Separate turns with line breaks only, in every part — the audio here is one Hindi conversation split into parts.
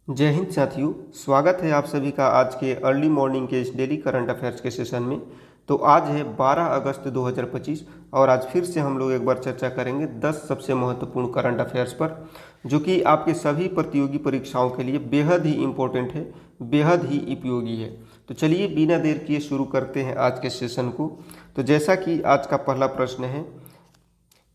जय हिंद साथियों, स्वागत है आप सभी का आज के अर्ली मॉर्निंग के इस डेली करंट अफेयर्स के सेशन में। तो आज है 12 अगस्त 2025 और आज फिर से हम लोग एक बार चर्चा करेंगे 10 सबसे महत्वपूर्ण करंट अफेयर्स पर, जो कि आपके सभी प्रतियोगी परीक्षाओं के लिए बेहद ही इम्पोर्टेंट है, बेहद ही उपयोगी है। तो चलिए बिना देर किए शुरू करते हैं आज के सेशन को। तो जैसा कि आज का पहला प्रश्न है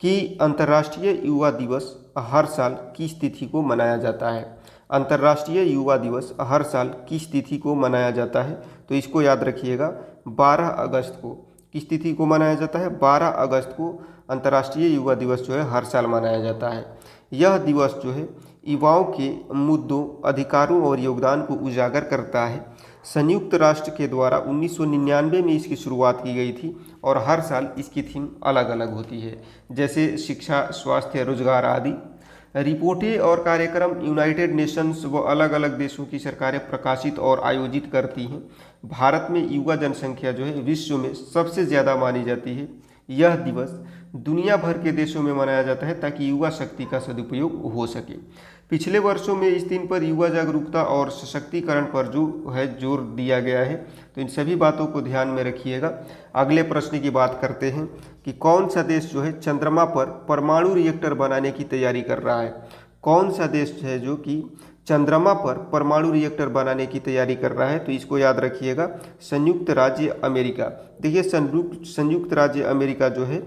कि अंतर्राष्ट्रीय युवा दिवस हर साल किस तिथि को मनाया जाता है। अंतर्राष्ट्रीय युवा दिवस हर साल किस तिथि को मनाया जाता है? तो इसको याद रखिएगा, 12 अगस्त को। किस तिथि को मनाया जाता है? 12 अगस्त को अंतर्राष्ट्रीय युवा दिवस जो है हर साल मनाया जाता है। यह दिवस जो है युवाओं के मुद्दों, अधिकारों और योगदान को उजागर करता है। संयुक्त राष्ट्र के द्वारा 1999 में इसकी शुरुआत की गई थी और हर साल इसकी थीम अलग अलग होती है, जैसे शिक्षा, स्वास्थ्य, रोजगार आदि। रिपोर्टें और कार्यक्रम यूनाइटेड नेशंस व अलग अलग देशों की सरकारें प्रकाशित और आयोजित करती हैं। भारत में युवा जनसंख्या जो है विश्व में सबसे ज़्यादा मानी जाती है। यह दिवस दुनिया भर के देशों में मनाया जाता है ताकि युवा शक्ति का सदुपयोग हो सके। पिछले वर्षों में इस दिन पर युवा जागरूकता और सशक्तिकरण पर जो है जोर दिया गया है। तो इन सभी बातों को ध्यान में रखिएगा। अगले प्रश्न की बात करते हैं कि कौन सा देश जो है चंद्रमा पर परमाणु रिएक्टर बनाने की तैयारी कर रहा है। कौन सा देश है जो कि चंद्रमा पर परमाणु रिएक्टर बनाने की तैयारी कर रहा है? तो इसको याद रखिएगा, संयुक्त राज्य अमेरिका। देखिए, संयुक्त राज्य अमेरिका जो है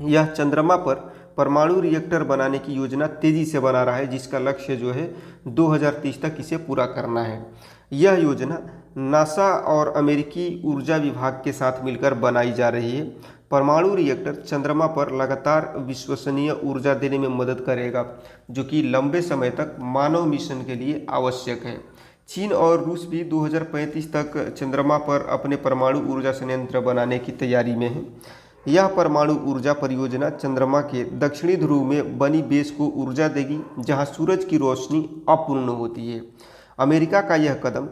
यह चंद्रमा पर परमाणु रिएक्टर बनाने की योजना तेजी से बना रहा है, जिसका लक्ष्य जो है 2030 तक इसे पूरा करना है। यह योजना नासा और अमेरिकी ऊर्जा विभाग के साथ मिलकर बनाई जा रही है। परमाणु रिएक्टर चंद्रमा पर लगातार विश्वसनीय ऊर्जा देने में मदद करेगा, जो कि लंबे समय तक मानव मिशन के लिए आवश्यक है। चीन और रूस भी 2035 तक चंद्रमा पर अपने परमाणु ऊर्जा संयंत्र बनाने की तैयारी में है। यह परमाणु ऊर्जा परियोजना चंद्रमा के दक्षिणी ध्रुव में बनी बेस को ऊर्जा देगी, जहां सूरज की रोशनी अपूर्ण होती है। अमेरिका का यह कदम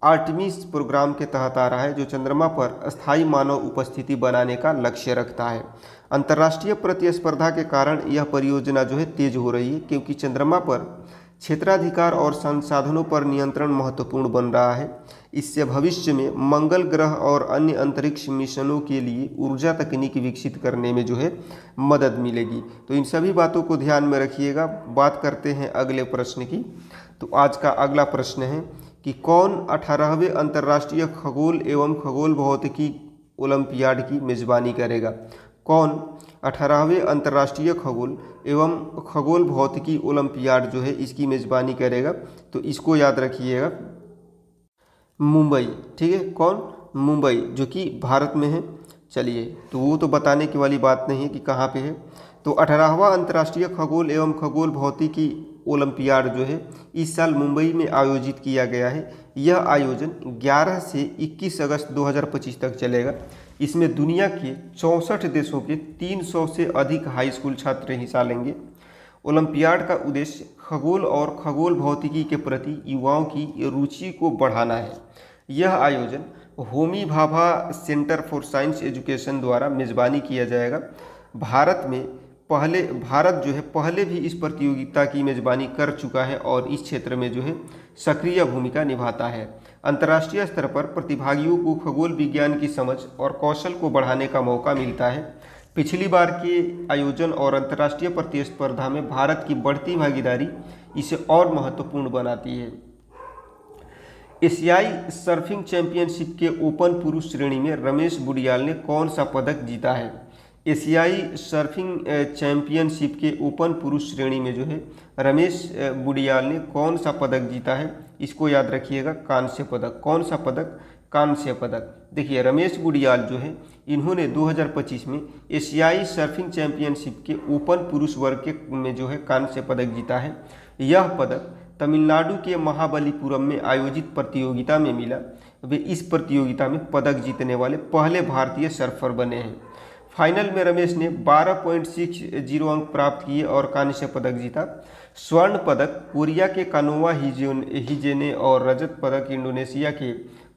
आर्टेमिस प्रोग्राम के तहत आ रहा है, जो चंद्रमा पर अस्थायी मानव उपस्थिति बनाने का लक्ष्य रखता है। अंतर्राष्ट्रीय प्रतिस्पर्धा के कारण यह परियोजना जो है तेज हो रही है, क्योंकि चंद्रमा पर क्षेत्राधिकार और संसाधनों पर नियंत्रण महत्वपूर्ण बन रहा है। इससे भविष्य में मंगल ग्रह और अन्य अंतरिक्ष मिशनों के लिए ऊर्जा तकनीक विकसित करने में जो है मदद मिलेगी। तो इन सभी बातों को ध्यान में रखिएगा। बात करते हैं अगले प्रश्न की। तो आज का अगला प्रश्न है कि कौन 18वें अंतर्राष्ट्रीय खगोल एवं खगोल भौतिकी ओलंपियाड की मेजबानी करेगा? कौन 18वें अंतर्राष्ट्रीय खगोल एवं खगोल भौतिकी ओलंपियाड जो है इसकी मेजबानी करेगा? तो इसको याद रखिएगा, मुंबई। ठीक है, कौन? मुंबई, जो कि भारत में है। चलिए, तो वो तो बताने की वाली बात नहीं है कि कहाँ पे है। तो 18वां अंतर्राष्ट्रीय खगोल एवं खगोल भौतिकी ओलंपियाड जो है इस साल मुंबई में आयोजित किया गया है। यह आयोजन 11 से 21 अगस्त 2025 तक चलेगा। इसमें दुनिया के 64 देशों के 300 से अधिक हाई स्कूल छात्र हिस्सा लेंगे। ओलंपियाड का उद्देश्य खगोल और खगोल भौतिकी के प्रति युवाओं की रुचि को बढ़ाना है। यह आयोजन Homi Bhabha centre for science education द्वारा मेजबानी किया जाएगा। भारत जो है पहले भी इस प्रतियोगिता की मेजबानी कर चुका है और इस क्षेत्र में जो है सक्रिय भूमिका निभाता है। अंतर्राष्ट्रीय स्तर पर प्रतिभागियों को खगोल विज्ञान की समझ और कौशल को बढ़ाने का मौका मिलता है। पिछली बार के आयोजन और अंतर्राष्ट्रीय प्रतिस्पर्धा में भारत की बढ़ती भागीदारी इसे और महत्वपूर्ण बनाती है। एशियाई सर्फिंग चैंपियनशिप के ओपन पुरुष श्रेणी में रमेश बुडियाल ने कौन सा पदक जीता है? एशियाई सर्फिंग चैंपियनशिप के ओपन पुरुष श्रेणी में जो है रमेश बुडियाल ने कौन सा पदक जीता है? इसको याद रखिएगा, कांस्य पदक। कौन सा पदक? कांस्य पदक। देखिए, रमेश बुडियाल जो है इन्होंने 2025 में एशियाई सर्फिंग चैंपियनशिप के ओपन पुरुष वर्ग के में जो है कांस्य पदक जीता है। यह पदक तमिलनाडु के महाबलीपुरम में आयोजित प्रतियोगिता में मिला। वे इस प्रतियोगिता में पदक जीतने वाले पहले भारतीय सर्फर बने हैं। फाइनल में रमेश ने 12.60 अंक प्राप्त किए और कांस्य पदक जीता। स्वर्ण पदक कोरिया के कानोआ हिजेने और रजत पदक इंडोनेशिया के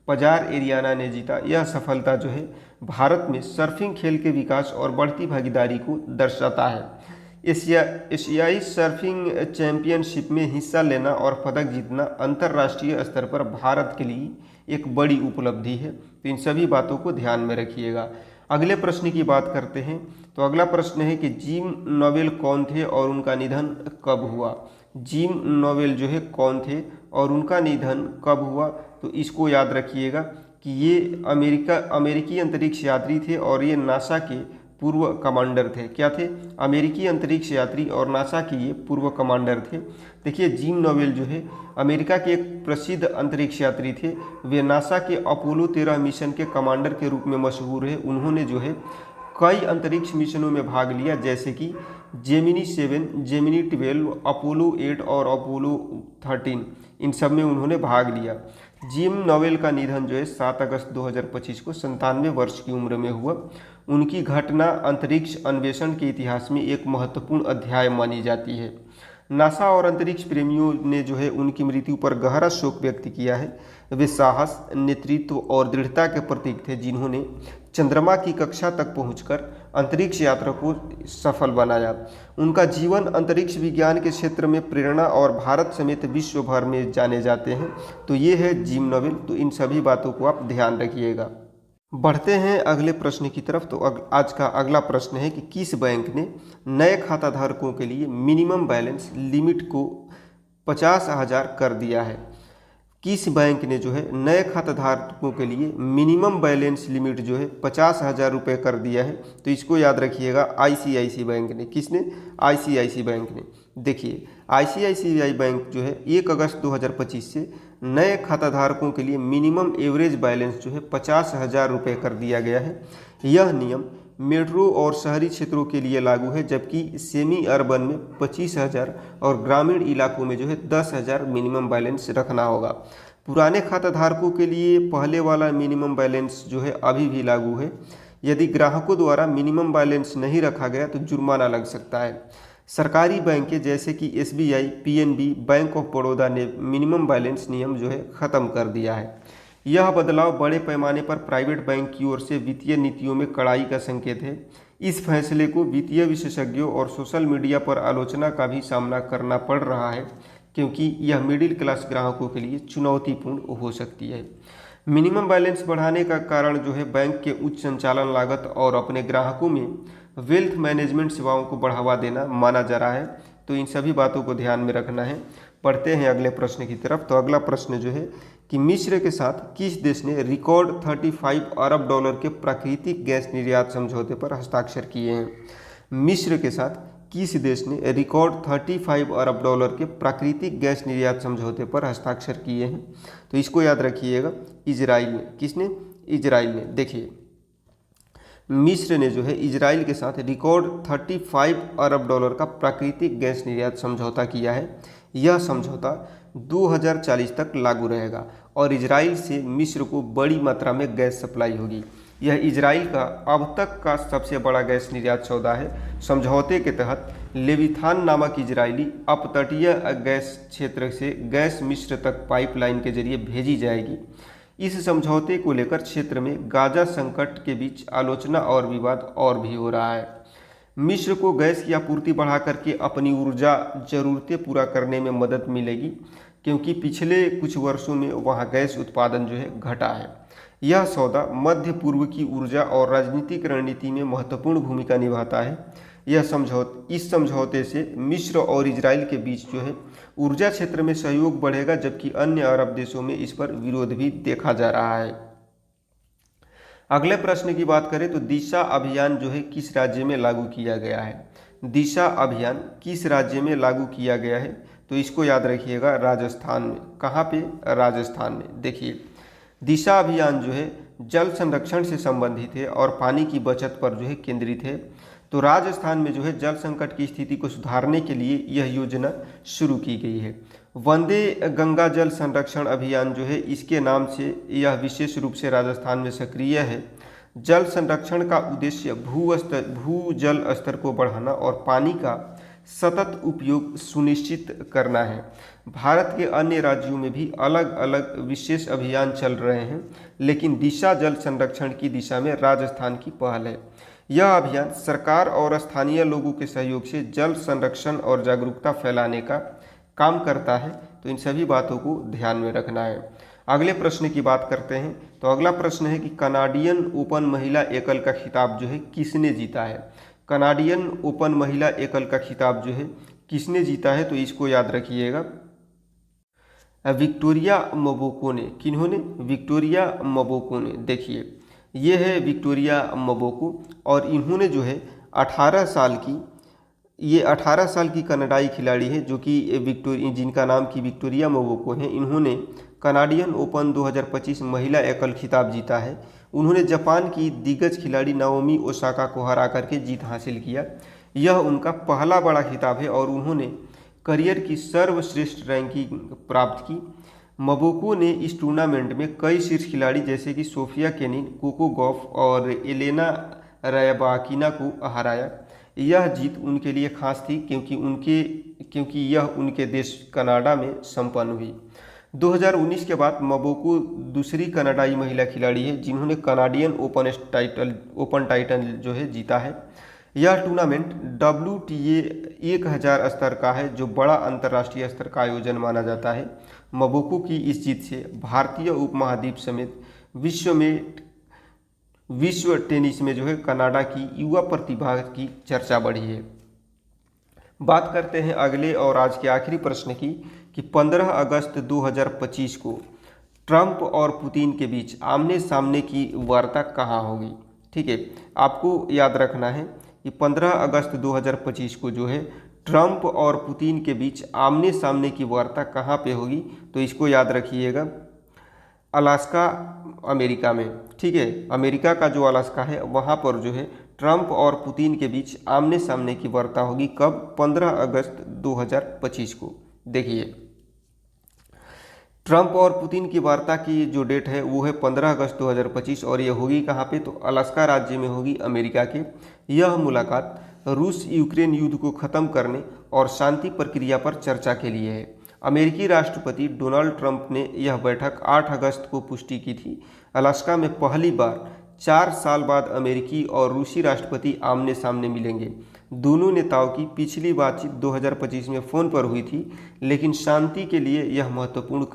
पजार एरियाना ने जीता। यह सफलता जो है भारत में सर्फिंग खेल के विकास और बढ़ती भागीदारी को दर्शाता है। एशियाई सर्फिंग चैंपियनशिप में हिस्सा लेना और पदक जीतना अंतर्राष्ट्रीय स्तर पर भारत के लिए एक बड़ी उपलब्धि है। तो इन सभी बातों को ध्यान में रखिएगा। अगले प्रश्न की बात करते हैं। तो अगला प्रश्न है कि जिम नोवेल कौन थे और उनका निधन कब हुआ। जिम नोवेल जो है कौन थे और उनका निधन कब हुआ, तो इसको याद रखिएगा कि ये अमेरिकी अंतरिक्ष यात्री थे और ये नासा के पूर्व कमांडर थे। क्या थे? अमेरिकी अंतरिक्ष यात्री और नासा के ये पूर्व कमांडर थे। देखिए, जिम नोवेल जो है अमेरिका के एक प्रसिद्ध अंतरिक्ष यात्री थे। वे नासा के अपोलो 13 मिशन के कमांडर के रूप में मशहूर है। उन्होंने जो है कई अंतरिक्ष मिशनों में भाग लिया, जैसे कि जेमिनी 7, जेमिनी 12, अपोलो 8 और अपोलो 13, इन सब में उन्होंने भाग लिया। जिम नोवेल का निधन जो है 7 अगस्त 2025 को 97 वर्ष की उम्र में हुआ। उनकी घटना अंतरिक्ष अन्वेषण के इतिहास में एक महत्वपूर्ण अध्याय मानी जाती है। नासा और अंतरिक्ष प्रेमियों ने जो है उनकी मृत्यु पर गहरा शोक व्यक्त किया है। वे साहस, नेतृत्व और दृढ़ता के प्रतीक थे, जिन्होंने चंद्रमा की कक्षा तक पहुंचकर अंतरिक्ष यात्रा को सफल बनाया। उनका जीवन अंतरिक्ष विज्ञान के क्षेत्र में प्रेरणा और भारत समेत विश्व भर में जाने जाते हैं। तो ये है जिम नोवेल। तो इन सभी बातों को आप ध्यान रखिएगा। बढ़ते हैं अगले प्रश्न की तरफ। तो आज का अगला प्रश्न है कि किस बैंक ने नए खाता धारकों के लिए मिनिमम बैलेंस लिमिट को 50,000 कर दिया है। किस बैंक ने जो है नए खाता धारकों के लिए मिनिमम बैलेंस लिमिट जो है 50,000 रुपये कर दिया है। तो इसको याद रखिएगा, आईसीआईसी बैंक ने। किसने? आईसीआईसी बैंक ने। देखिए, आईसीआईसीआई बैंक जो है 1 अगस्त 2025 से नए खाता धारकों के लिए मिनिमम एवरेज बैलेंस जो है 50,000 रुपये कर दिया गया है। यह नियम मेट्रो और शहरी क्षेत्रों के लिए लागू है, जबकि सेमी अर्बन में 25,000 और ग्रामीण इलाकों में जो है 10,000 मिनिमम बैलेंस रखना होगा। पुराने खाता धारकों के लिए पहले वाला मिनिमम बैलेंस जो है अभी भी लागू है। यदि ग्राहकों द्वारा मिनिमम बैलेंस नहीं रखा गया तो जुर्माना लग सकता है। सरकारी बैंकें जैसे कि SBI, PNB, bank of Baroda ने मिनिमम बैलेंस नियम जो है ख़त्म कर दिया है। यह बदलाव बड़े पैमाने पर प्राइवेट बैंक की ओर से वित्तीय नीतियों में कड़ाई का संकेत है। इस फैसले को वित्तीय विशेषज्ञों और सोशल मीडिया पर आलोचना का भी सामना करना पड़ रहा है, क्योंकि यह मिडिल क्लास ग्राहकों के लिए चुनौतीपूर्ण हो सकती है। मिनिमम बैलेंस बढ़ाने का कारण जो है बैंक के उच्च संचालन लागत और अपने ग्राहकों में वेल्थ मैनेजमेंट सेवाओं को बढ़ावा देना माना जा रहा है। तो इन सभी बातों को ध्यान में रखना है। पढ़ते हैं अगले प्रश्न की तरफ। तो अगला प्रश्न जो है कि मिस्र के साथ किस देश ने रिकॉर्ड 35 अरब डॉलर के प्राकृतिक गैस निर्यात समझौते पर हस्ताक्षर किए हैं। मिस्र के साथ किस देश ने रिकॉर्ड 35 अरब डॉलर के प्राकृतिक गैस निर्यात समझौते पर हस्ताक्षर किए हैं। तो इसको याद रखिएगा, इजराइल ने। किसने? इजराइल ने। देखिए, मिस्र ने जो है इजराइल के साथ रिकॉर्ड 35 अरब डॉलर का प्राकृतिक गैस निर्यात समझौता किया है। यह समझौता 2040 तक लागू रहेगा और इजराइल से मिस्र को बड़ी मात्रा में गैस सप्लाई होगी। यह इजराइल का अब तक का सबसे बड़ा गैस निर्यात सौदा है। समझौते के तहत लेविथान नामक इजरायली अपतटीय गैस क्षेत्र से गैस मिस्र तक पाइपलाइन के जरिए भेजी जाएगी। इस समझौते को लेकर क्षेत्र में गाजा संकट के बीच आलोचना और विवाद और भी हो रहा है। मिस्र को गैस की आपूर्ति बढ़ा करके अपनी ऊर्जा जरूरतें पूरा करने में मदद मिलेगी, क्योंकि पिछले कुछ वर्षों में वहां गैस उत्पादन जो है घटा है। यह सौदा मध्य पूर्व की ऊर्जा और राजनीतिक रणनीति में महत्वपूर्ण भूमिका निभाता है। इस समझौते से मिस्र और इजराइल के बीच जो है ऊर्जा क्षेत्र में सहयोग बढ़ेगा, जबकि अन्य अरब देशों में इस पर विरोध भी देखा जा रहा है। अगले प्रश्न की बात करें तो दिशा अभियान जो है किस राज्य में लागू किया गया है। दिशा अभियान किस राज्य में लागू किया गया है? तो इसको याद रखिएगा, राजस्थान में। कहाँ पे? राजस्थान में। देखिए, दिशा अभियान जो है जल संरक्षण से संबंधित है और पानी की बचत पर जो है केंद्रित है। तो राजस्थान में जो है जल संकट की स्थिति को सुधारने के लिए यह योजना शुरू की गई है। वंदे गंगा जल संरक्षण अभियान जो है, इसके नाम से यह विशेष रूप से राजस्थान में सक्रिय है। जल संरक्षण का उद्देश्य भूजल स्तर को बढ़ाना और पानी का सतत उपयोग सुनिश्चित करना है। भारत के अन्य राज्यों में भी अलग अलग विशेष अभियान चल रहे हैं, लेकिन दिशा जल संरक्षण की दिशा में राजस्थान की पहल है। यह अभियान सरकार और स्थानीय लोगों के सहयोग से जल संरक्षण और जागरूकता फैलाने का काम करता है। तो इन सभी बातों को ध्यान में रखना है। अगले प्रश्न की बात करते हैं। तो अगला प्रश्न है कि कनाडियन ओपन महिला एकल का खिताब जो है किसने जीता है। कनाडियन ओपन महिला एकल का खिताब जो है किसने जीता है, तो इसको याद रखिएगा, विक्टोरिया मबोको ने। किन्होंने? विक्टोरिया मबोको ने। देखिए ये है विक्टोरिया मबोको और इन्होंने जो है 18 साल की, ये 18 साल की कनाडाई खिलाड़ी है जो कि जिनका नाम की विक्टोरिया मबोको है। इन्होंने कनाडियन ओपन 2025 महिला एकल खिताब जीता है। उन्होंने जापान की दिग्गज खिलाड़ी नाओमी ओसाका को हरा करके जीत हासिल किया। यह उनका पहला बड़ा खिताब है और उन्होंने करियर की सर्वश्रेष्ठ रैंकिंग प्राप्त की। मबोको ने इस टूर्नामेंट में कई शीर्ष खिलाड़ी जैसे कि सोफिया केनिन, कोको गॉफ और एलेना रयाबाकिना को हराया। यह जीत उनके लिए खास थी क्योंकि यह उनके देश कनाडा में संपन्न हुई। 2019 के बाद मबोको दूसरी कनाडाई महिला खिलाड़ी है जिन्होंने कनाडियन ओपन टाइटल जो है जीता है। यह टूर्नामेंट WTA 1000 स्तर का है जो बड़ा अंतर्राष्ट्रीय स्तर का आयोजन माना जाता है। मबोको की इस जीत से भारतीय उपमहाद्वीप समेत विश्व टेनिस में जो है कनाडा की युवा प्रतिभा की चर्चा बढ़ी है। बात करते हैं अगले और आज के आखिरी प्रश्न की कि 15 अगस्त 2025 को ट्रंप और पुतिन के बीच आमने सामने की वार्ता कहाँ होगी। ठीक है, आपको याद रखना है कि 15 अगस्त 2025 को जो है ट्रंप और पुतिन के बीच आमने सामने की वार्ता कहाँ पे होगी, तो इसको याद रखिएगा, अलास्का अमेरिका में। ठीक है, अमेरिका का जो अलास्का है वहाँ पर जो है ट्रंप और पुतिन के बीच आमने सामने की वार्ता होगी। कब? 15 अगस्त 2025 को। देखिए ट्रंप और पुतिन की वार्ता की जो डेट है वो है 15 अगस्त 2025 और ये होगी कहाँ पे, तो अलास्का राज्य में होगी, अमेरिका के। यह मुलाकात रूस यूक्रेन युद्ध को ख़त्म करने और शांति प्रक्रिया पर चर्चा के लिए है। अमेरिकी राष्ट्रपति डोनाल्ड ट्रंप ने यह बैठक 8 अगस्त को पुष्टि की थी। अलास्का में पहली बार 4 साल बाद अमेरिकी और रूसी राष्ट्रपति आमने सामने मिलेंगे। दोनों नेताओं की पिछली बातचीत 2025 में फ़ोन पर हुई थी, लेकिन शांति के लिए यह महत्वपूर्ण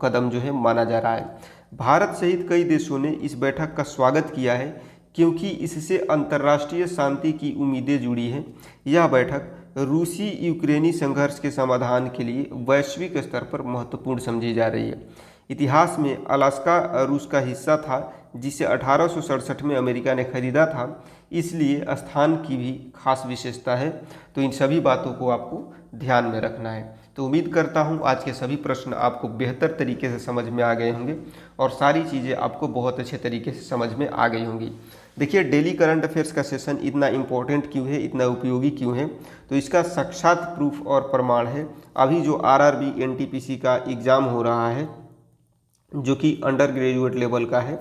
कदम जो है माना जा रहा है। भारत सहित कई देशों ने इस बैठक का स्वागत किया है क्योंकि इससे अंतर्राष्ट्रीय शांति की उम्मीदें जुड़ी हैं। यह बैठक रूसी यूक्रेनी संघर्ष के समाधान के लिए वैश्विक स्तर पर महत्वपूर्ण समझी जा रही है। इतिहास में अलास्का रूस का हिस्सा था जिसे 1867 में अमेरिका ने खरीदा था, इसलिए स्थान की भी खास विशेषता है। तो इन सभी बातों को आपको ध्यान में रखना है। तो उम्मीद करता हूँ आज के सभी प्रश्न आपको बेहतर तरीके से समझ में आ गए होंगे और सारी चीज़ें आपको बहुत अच्छे तरीके से समझ में आ गई होंगी। देखिए डेली करंट अफेयर्स का सेशन इतना इम्पोर्टेंट क्यों है, इतना उपयोगी क्यों है, तो इसका साक्षात प्रूफ और प्रमाण है अभी जो RRB NTPC का एग्ज़ाम हो रहा है जो कि अंडर ग्रेजुएट लेवल का है।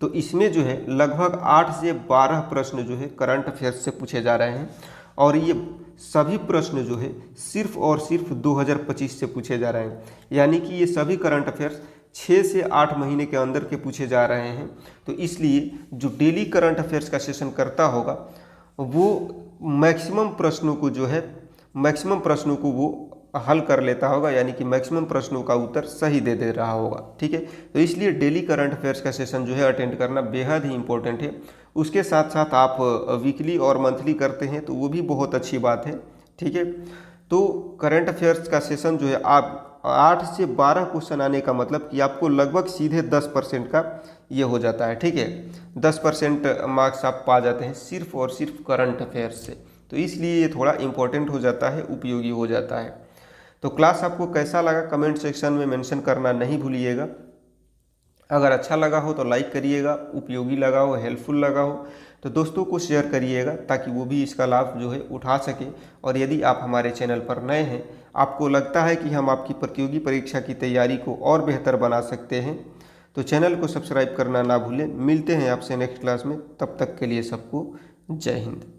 तो इसमें जो है लगभग 8 से 12 प्रश्न जो है करंट अफेयर्स से पूछे जा रहे हैं और ये सभी प्रश्न जो है सिर्फ और सिर्फ 2025 से पूछे जा रहे हैं। यानी कि ये सभी करंट अफेयर्स 6 से 8 महीने के अंदर के पूछे जा रहे हैं। तो इसलिए जो डेली करंट अफेयर्स का सेशन करता होगा वो मैक्सिमम प्रश्नों को वो हल कर लेता होगा, यानी कि मैक्सिमम प्रश्नों का उत्तर सही दे रहा होगा। ठीक है, तो इसलिए डेली करंट अफेयर्स का सेशन जो है अटेंड करना बेहद ही इंपॉर्टेंट है। उसके साथ साथ आप वीकली और मंथली करते हैं तो वो भी बहुत अच्छी बात है। ठीक है, तो करंट अफेयर्स का सेशन जो है आप 8 से 12 क्वेश्चन आने का मतलब कि आपको लगभग सीधे 10% का ये हो जाता है। ठीक है, 10% मार्क्स आप पा जाते हैं सिर्फ और सिर्फ करंट अफेयर्स से। तो इसलिए ये थोड़ा इम्पोर्टेंट हो जाता है, उपयोगी हो जाता है। तो क्लास आपको कैसा लगा कमेंट सेक्शन में मेंशन करना नहीं भूलिएगा। अगर अच्छा लगा हो तो लाइक करिएगा, उपयोगी लगा हो, हेल्पफुल लगा हो तो दोस्तों को शेयर करिएगा ताकि वो भी इसका लाभ जो है उठा सके। और यदि आप हमारे चैनल पर नए हैं, आपको लगता है कि हम आपकी प्रतियोगी परीक्षा की तैयारी को और बेहतर बना सकते हैं, तो चैनल को सब्सक्राइब करना ना भूलें। मिलते हैं आपसे नेक्स्ट क्लास में, तब तक के लिए सबको जय हिंद।